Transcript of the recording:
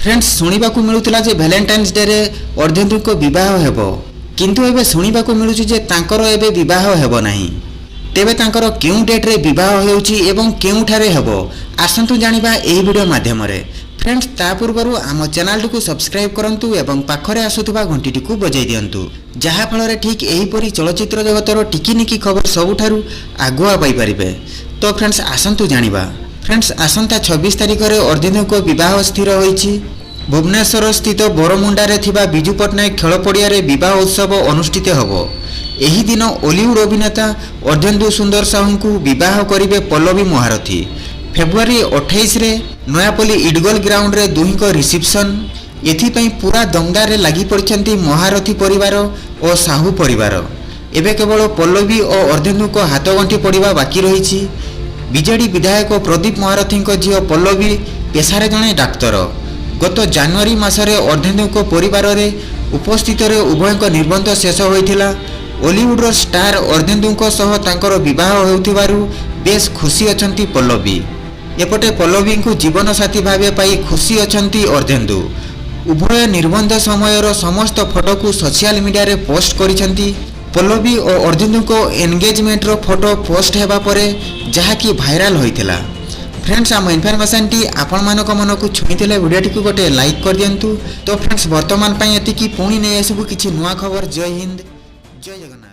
Friends शुणा मिलूला जे Valentine's day रे अर्धेन्दु को विवाह हेबो किंतु एबे शुणा मिलूची जे तांकर एबे विवाह हेबो नाही। तेबे तांकर केउ डेट रे विवाह हेउची एवं केउठारे हेबो आसंतु जानिबा एही वीडियो माध्यम रे। फ्रेंड्स ता पूर्वरु आम चैनल को सब्सक्राइब करंतु एवं पाखरे आसुथबा घंटी को बजाई दियंतु जहा फल ठीक एहीपरि चलचित्र जगतर टिकिनिकी खबर सबुठारु आगुआ पाई परिबे। तो फ्रेंड्स आसंतु जानिबा। फ्रेंड्स आसंता 26 तारिख रे अर्धेन्दु को विवाह स्थिर होईची। भुवनेश्वर स्थित बोरमुंडारे थिबा बिजू पट्टनायक खेल पड़िया रे विवाह उत्सव अनुष्ठित होबो। एही दिन ओलीवुड अभिनेता अर्धेन्दु सुंदर साहू को विवाह करिवे पल्लवी महारथी। फेब्रुआरी 28 रे नयापल्ली इडगल ग्राउंड रे दुही को रिसेप्शन। एथिपई पूरा दमदार रे लागि पड़छंती महारथी परिवार और साहू परिवार। एबे केवल पल्लवी और अर्धेन्दु को हाथगंठी पड़िबा बाकी रहिछि। बीजेडी विधायक प्रदीप महारथी झील पल्लवी पेशारे जड़े डाक्तर। गत जनवरी मासरे अर्धेन्दु को परिवार रे उपस्थित रे उभय निर्बंध शेष होइथिला। ओलीवुड स्टार अर्धेन्दु सह तांकर विवाह होउथिबारु बेस खुशी अछंती पल्लवी। एपटे पल्लवी को जीवन साथी भावे पाई खुशी अछंती अर्धेन्दु। उभय निर्बंध समयर समस्त फोटो को सोशल मीडिया रे पोस्ट करिसेंती। पल्लवी और अर्धेन्दु को एंगेजमेंट रो फोटो पोस्ट हेबा परे जहा कि भाइराल होइथिला। फ्रेंड्स आम इनफॉरमेशन टी आपण मानक मन को छुईथिले वीडियो टी को गोटे लाइक कर दियंतु। तो फ्रेंड्स वर्तमान पई एतिकी पुणी नै आसबु किछि नुवा खबर। जय हिंद जय जगन्नाथ।